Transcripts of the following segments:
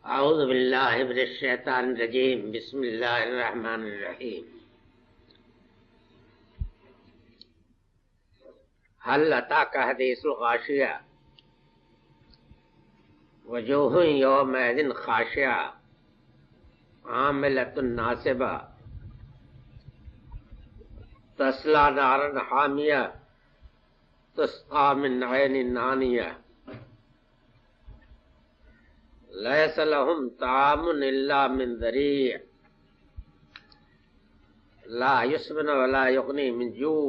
اعوذ باللہ من الشیطان الرجیم بسم اللہ الرحمن الرحیم هل اتاک حدیث الغاشیہ وجوہ یومئذ خاشعہ عاملۃ ناصبہ تصلی نارا حامیہ تسقى من عین آنیہ لیس لهم طعام الا من ذریع لا یسمن ولا یغنی من جوع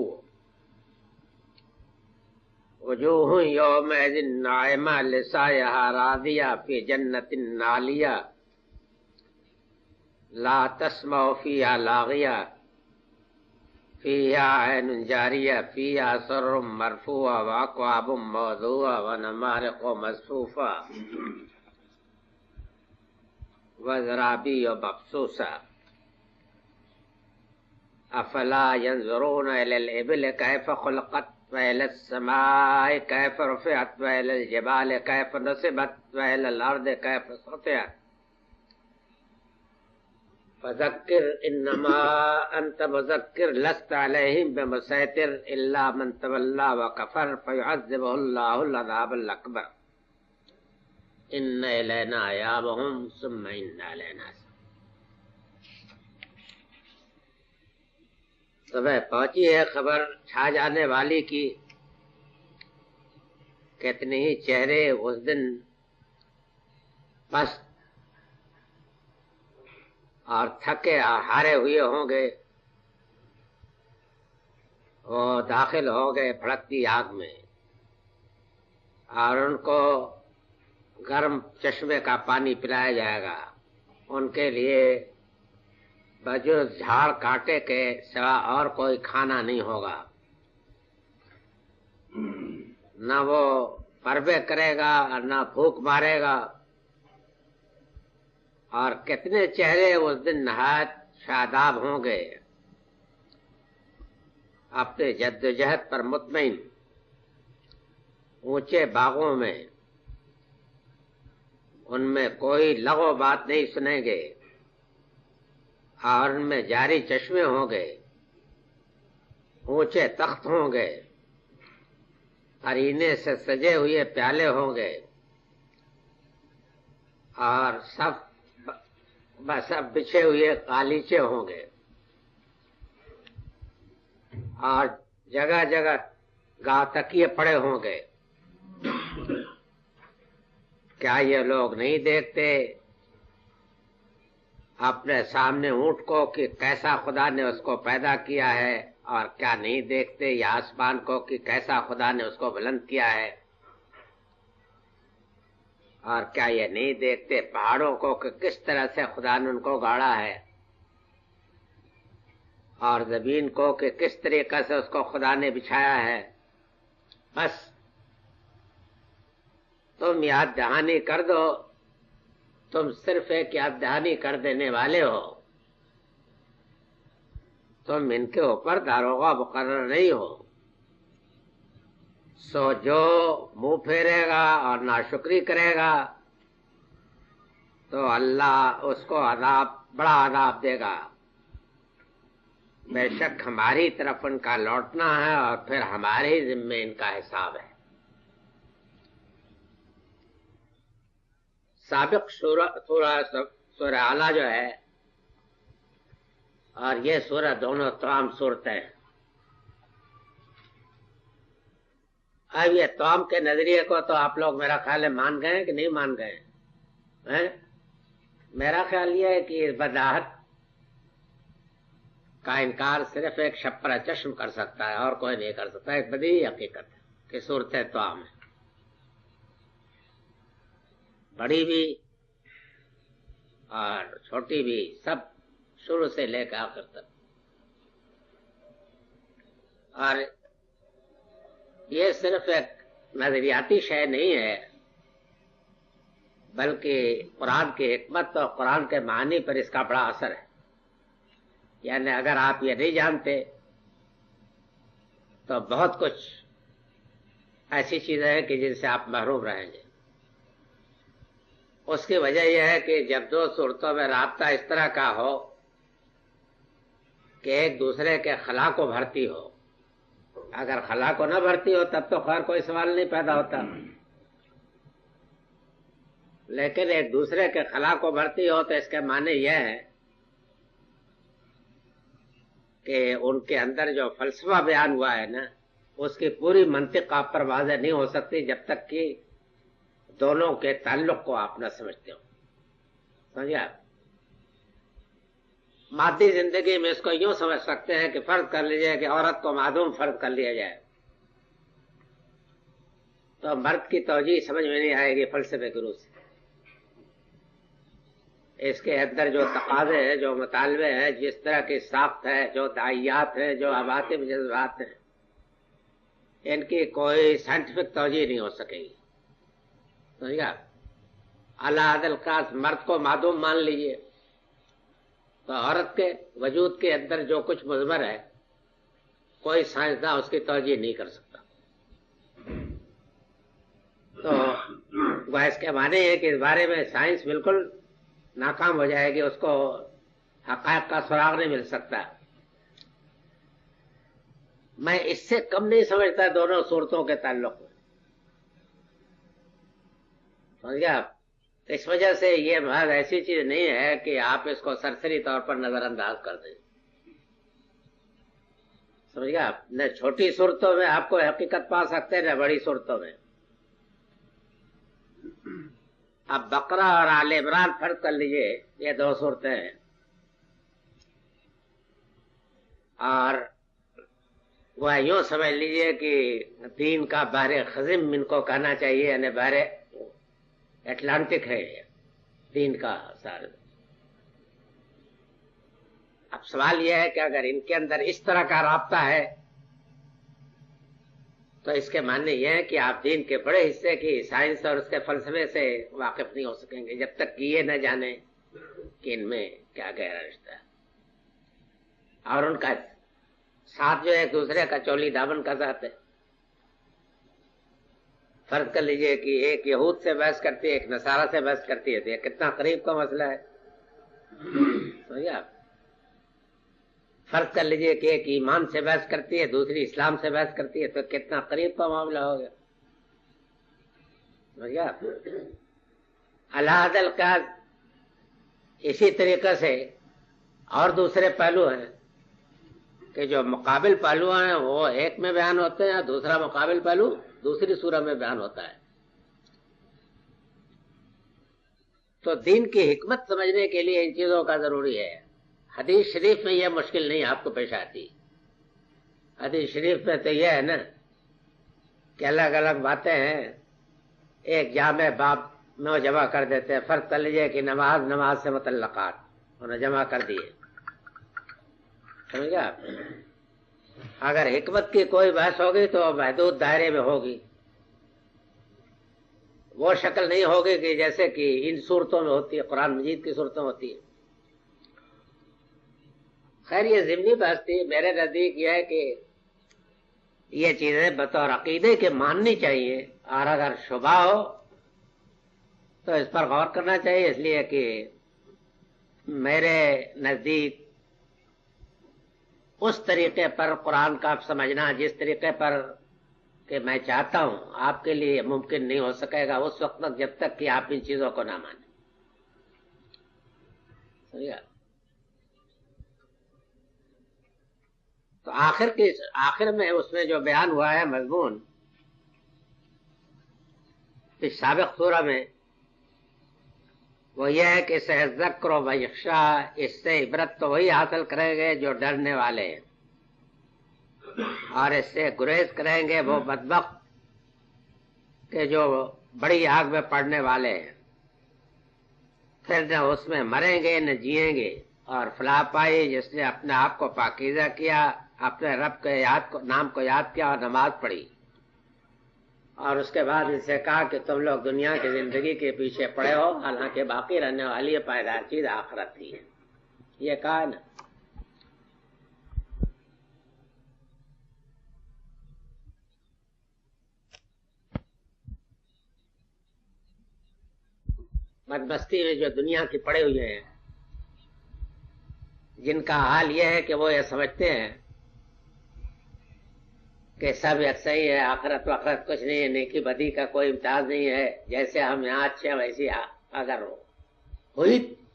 وجوہ یومئذ ناعمہ لسعیہا راضیہ فی جنۃ عالیہ لا تسمع فیہا لاغیہ فیہا عین جاریہ فیہا سرر مرفوعہ واکواب موضوعہ ونمارق مصفوفہ وزرابی مبثوثہ افلا ينظرون الى الابل كيف خلقت والى السماء كيف رفعت والى الجبال كيف نصبت والى الارض كيف سطحت فذكر انما انت مذكر لست عليهم بمسيطر الا من تولى وكفر فيعذبه الله العذاب الاكبر ان الینا ایابهم ثم ان علینا صبح پہنچی ہے خبر چھا جانے والی کی، کتنے ہی چہرے اس دن پست اور تھکے اور ہارے ہوئے ہوں گے، وہ داخل ہو گئے بھڑکتی آگ میں اور ان کو گرم چشمے کا پانی پلایا جائے گا۔ ان کے لیے بجز جھاڑ کاٹے کے سوا اور کوئی کھانا نہیں ہوگا، نہ وہ پربے کرے گا اور نہ بھوک مارے گا، اور کتنے چہرے اس دن نہایت شاداب ہوں گے، اپنے جد و جہد پر مطمئن، اونچے باغوں میں ان میں کوئی لغو بات نہیں سنیں گے، اور ان میں جاری چشمے ہوں گے، اونچے تخت ہوں گے، قرینے سے سجے ہوئے پیالے ہوں گے، اور سب بچھے ہوئے غالیچے ہوں گے، اور جگہ جگہ گاہ تکیے پڑے ہوں گے۔ کیا یہ لوگ نہیں دیکھتے اپنے سامنے اونٹ کو کہ کیسا خدا نے اس کو پیدا کیا ہے، اور کیا نہیں دیکھتے یہ آسمان کو کہ کیسا خدا نے اس کو بلند کیا ہے، اور کیا یہ نہیں دیکھتے پہاڑوں کو کہ کس طرح سے خدا نے ان کو گاڑا ہے، اور زمین کو کہ کس طریقے سے اس کو خدا نے بچھایا ہے۔ بس تم یاد دہانی کر دو، تم صرف ایک یاد دہانی کر دینے والے ہو، تم ان کے اوپر داروغہ مقرر نہیں ہو۔ سو جو منہ پھیرے گا اور ناشکری کرے گا تو اللہ اس کو بڑا عذاب دے گا۔ بے شک ہماری طرف ان کا لوٹنا ہے اور پھر ہمارے ہی ذمے ان کا حساب ہے۔ سابق سورہ اعلیٰ جو ہے اور یہ سورہ دونوں تمام صورتیں، اب یہ توام کے نظریے کو تو آپ لوگ میرا خیال ہے مان گئے کہ نہیں مان گئے؟ میرا خیال یہ ہے کہ اس بداحت کا انکار صرف ایک شپرا چشم کر سکتا ہے اور کوئی نہیں کر سکتا۔ ایک بدیہی حقیقت ہے کہ صورتیں توام ہیں، بڑی بھی اور چھوٹی بھی، سب شروع سے لے کے آخر تک۔ اور یہ صرف ایک نظریاتی شے نہیں ہے، بلکہ قرآن کی حکمت اور قرآن کے معنی پر اس کا بڑا اثر ہے۔ یعنی اگر آپ یہ نہیں جانتے تو بہت کچھ ایسی چیزیں ہیں کہ جن سے آپ محروم رہیں گے۔ اس کی وجہ یہ ہے کہ جب دو صورتوں میں رابطہ اس طرح کا ہو کہ ایک دوسرے کے خلا کو بھرتی ہو، اگر خلا کو نہ بھرتی ہو تب تو خیر کوئی سوال نہیں پیدا ہوتا، لیکن ایک دوسرے کے خلا کو بھرتی ہو تو اس کے معنی یہ ہے کہ ان کے اندر جو فلسفہ بیان ہوا ہے نا، اس کی پوری منطق آپ پر واضح نہیں ہو سکتی جب تک کہ دونوں کے تعلق کو آپ نہ سمجھتے ہو. سمجھے آپ؟ مادی زندگی میں اس کو یوں سمجھ سکتے ہیں کہ فرض کر لیجئے کہ عورت کو معدوم فرض کر لیا جائے تو مرد کی توجیہ سمجھ میں نہیں آئے گی فلسفے کے روح سے. اس کے اندر جو تقاضے ہیں، جو مطالبے ہیں، جس طرح کی ساخت ہے، جو داعیات ہیں، جو عواطف جذبات ہیں، ان کی کوئی سائنٹیفک توجیہ نہیں ہو سکے گی. سمجھ گیا؟ اعلیٰ عدل خاص مرد کو معدوم مان لیجئے تو عورت کے وجود کے اندر جو کچھ مضمر ہے کوئی سائنسداں اس کی توجیہ نہیں کر سکتا. تو وہ اس کے معنی ہے کہ اس بارے میں سائنس بالکل ناکام ہو جائے گی، اس کو حقائق کا سراغ نہیں مل سکتا. میں اس سے کم نہیں سمجھتا دونوں صورتوں کے تعلق میں. سمجھ گیا آپ؟ اس وجہ سے یہ بات ایسی چیز نہیں ہے کہ آپ اس کو سرسری طور پر نظر انداز کر دیں. سمجھ گیا آپ؟ نہ چھوٹی صورتوں میں آپ کو حقیقت پا سکتے نہ بڑی صورتوں میں. اب بقرہ اور آل عمران فرض کر لیجئے، یہ دو صورتیں ہیں، اور وہ یوں سمجھ لیجئے کہ دین کا بحر خزم ان کو کہنا چاہیے، یعنی بحر اٹلانٹک ہے دین کا سارا. اب سوال یہ ہے کہ اگر ان کے اندر اس طرح کا رابطہ ہے تو اس کے معنی یہ ہے کہ آپ دین کے بڑے حصے کی سائنس اور اس کے فلسفے سے واقف نہیں ہو سکیں گے جب تک کہ یہ نہ جانیں کہ ان میں کیا گہرا رشتہ ہے، اور ان کا ساتھ جو ایک دوسرے کا چولی دامن کا ذات ہے. فرض کر لیجئے کہ ایک یہود سے بحث کرتی ہے، ایک نصارہ سے بحث کرتی ہے، تو یہ کتنا قریب کا مسئلہ ہے. سمجھے آپ؟ فرض کر لیجئے کہ ایک ایمان سے بحث کرتی ہے، دوسری اسلام سے بحث کرتی ہے، تو کتنا قریب کا معاملہ ہو گیا. سمجھے آپ؟ العدل کا اسی طریقے سے اور دوسرے پہلو ہیں کہ جو مقابل پہلو ہیں وہ ایک میں بیان ہوتے ہیں، دوسرا مقابل پہلو دوسری سورہ میں بیان ہوتا ہے. تو دین کی حکمت سمجھنے کے لیے ان چیزوں کا ضروری ہے. حدیث شریف میں یہ مشکل نہیں آپ کو پیش آتی. حدیث شریف میں تو یہ ہے نا کہ الگ الگ باتیں ہیں، ایک جامع باب میں وہ جمع کر دیتے ہیں. فرض کر لیجیے کہ نماز سے متعلقات انہوں نے جمع کر دیے. سمجھ گیا آپ؟ اگر حکمت کی کوئی بحث ہوگی تو محدود دائرے میں ہوگی، وہ شکل نہیں ہوگی کہ جیسے کہ ان صورتوں میں ہوتی ہے، قرآن مجید کی صورتوں میں ہوتی ہے. خیر یہ ضمنی بحث تھی. میرے نزدیک یہ ہے کہ یہ چیزیں بطور عقیدے کے ماننی چاہیے، اور اگر شبہ ہو تو اس پر غور کرنا چاہیے، اس لیے کہ میرے نزدیک اس طریقے پر قرآن کا سمجھنا جس طریقے پر کہ میں چاہتا ہوں آپ کے لیے ممکن نہیں ہو سکے گا اس وقت تک جب تک کہ آپ ان چیزوں کو نہ مانیں. تو آخر میں اس میں جو بیان ہوا ہے مضمون اس سابق سورہ میں، وہ یہ ہے کہ سیذکر من یخشی، اس سے عبرت تو وہی حاصل کریں گے جو ڈرنے والے ہیں، اور اس سے گریز کریں گے وہ بدبخت کہ جو بڑی آگ میں پڑنے والے ہیں. پھر نہ اس میں مریں گے نہ جیئیں گے. اور فلاح پائی جس نے اپنے آپ کو پاکیزہ کیا، اپنے رب کے نام کو یاد کیا اور نماز پڑھی، اور اس کے بعد ان سے کہا کہ تم لوگ دنیا کی زندگی کے پیچھے پڑے ہو، حالانکہ باقی رہنے والی پائیدار چیز آخرت ہی ہے. یہ کہا نا. بدمستی میں جو دنیا کی پڑے ہوئے ہیں، جن کا حال یہ ہے کہ وہ یہ سمجھتے ہیں کہ سب ایسا ہی ہے، آخرت وخرت کچھ نہیں ہے، نیکی بدی کا کوئی امتیاز نہیں ہے، جیسے ہم یہاں اچھے ویسی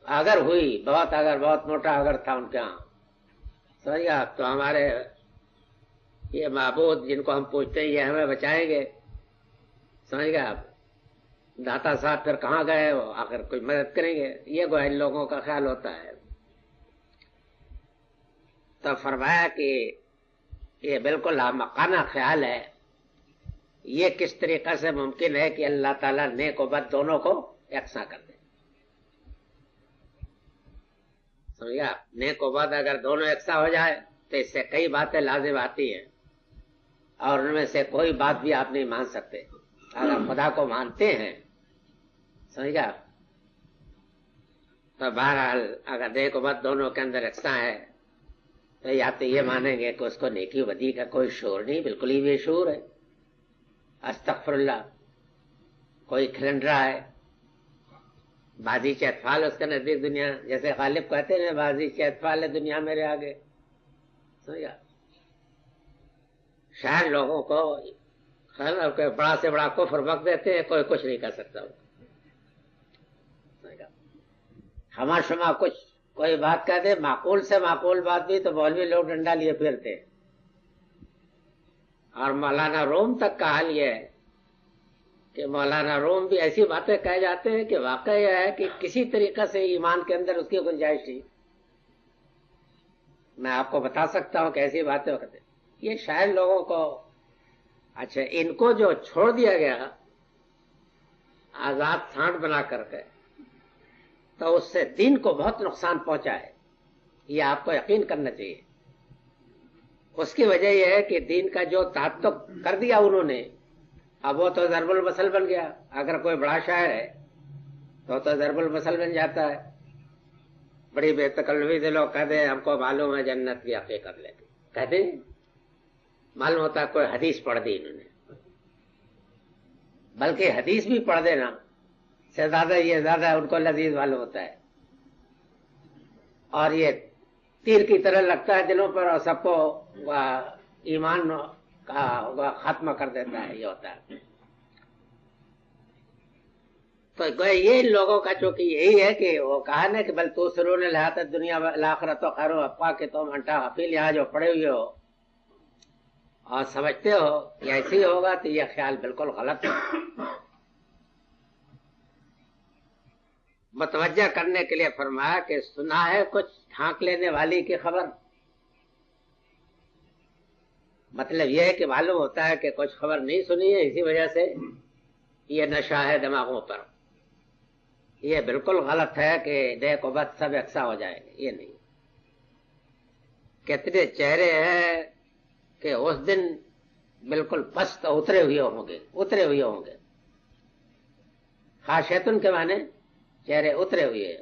اگر ہوئی بہت موٹا اگر تھا ان کے یہاں، سمجھ گیا، تو ہمارے یہ معبود جن کو ہم پوچھتے ہیں یہ ہمیں بچائیں گے، سمجھ گیا آپ، داتا صاحب پھر کہاں گئے، وہ آخر کوئی مدد کریں گے، یہ گویا ان لوگوں کا خیال ہوتا ہے۔ تو فرمایا کہ یہ بالکل احمقانہ خیال ہے، یہ کس طریقے سے ممکن ہے کہ اللہ تعالیٰ نیک و بد دونوں کو یکساں کر دے، سمجھا، نیک و بد اگر دونوں یکساں ہو جائے تو اس سے کئی باتیں لازم آتی ہیں، اور ان میں سے کوئی بات بھی آپ نہیں مان سکتے۔ اگر خدا کو مانتے ہیں، سمجھا، تو بہرحال اگر نیک و بد دونوں کے اندر یکساں ہے تو یا تو یہ مانیں گے کہ اس کو نیکی بدی کا کوئی شعور نہیں، بالکل ہی بے شعور ہے، استغفر اللہ، کوئی کھلن رہا ہے، بازی چیتفال اس کے نزدیک دنیا، جیسے غالب کہتے ہیں بازی چیتفال ہے دنیا میرے آگے، سمجھا، شاید لوگوں کو بڑا سے بڑا کفر وقت دیتے ہیں، کوئی کچھ نہیں کر سکتا، ہما شما کچھ کوئی بات کہہ دے، معقول سے معقول بات بھی تو مولوی لوگ ڈنڈا لیے پھرتے، اور مولانا روم تک کا حال یہ ہے کہ مولانا روم بھی ایسی باتیں کہہ جاتے ہیں کہ واقعہ یہ ہے کہ کسی طریقے سے ایمان کے اندر اس کی گنجائش نہیں۔ میں آپ کو بتا سکتا ہوں کہ ایسی باتیں کرتے، یہ شاید لوگوں کو، اچھا ان کو جو چھوڑ دیا گیا آزاد سانٹ بنا کر کے، تو اس سے دین کو بہت نقصان پہنچا ہے، یہ آپ کو یقین کرنا چاہیے۔ اس کی وجہ یہ ہے کہ دین کا جو تعلق کر دیا انہوں نے، اب وہ تو ضرب المثل بن گیا، اگر کوئی بڑا شاعر ہے تو ضرب المثل بن جاتا ہے، بڑی بے تکلفی سے لوگ کہتے ہیں ہم کو معلوم ہے جنت کی حقیقت، لے کے کہتے ہیں معلوم ہوتا ہے کوئی حدیث پڑھ دی انہوں نے، بلکہ حدیث بھی پڑھ دینا سے زیادہ یہ زیادہ ان کو لذیذ معلوم ہوتا ہے، اور یہ تیر کی طرح لگتا ہے دلوں پر، اور سب کو ایمان کا ختم کر دیتا ہے، یہ ہوتا ہے۔ تو یہ لوگوں کا چونکہ یہی ہے کہ وہ کہا نا کہ بل تؤثرون الحیاۃ الدنیا والآخرۃ خیر وابقیٰ، کہ تم انٹا حفیظ یہاں جو پڑے ہوئے ہو اور سمجھتے ہو کہ ایسے ہی ہوگا، تو یہ خیال بالکل غلط ہے۔ متوجہ کرنے کے لیے فرمایا کہ سنا ہے کچھ ڈھانک لینے والی کی خبر، مطلب یہ ہے کہ معلوم ہوتا ہے کہ کچھ خبر نہیں سنی ہے، اسی وجہ سے یہ نشہ ہے دماغوں پر۔ یہ بالکل غلط ہے کہ نیک و بد سب یکساں ہو جائیں گے، یہ نہیں۔ کتنے چہرے ہیں کہ اس دن بالکل پست اترے ہوئے ہوں گے، خاشعتن کے معنی چہرے اترے ہوئے،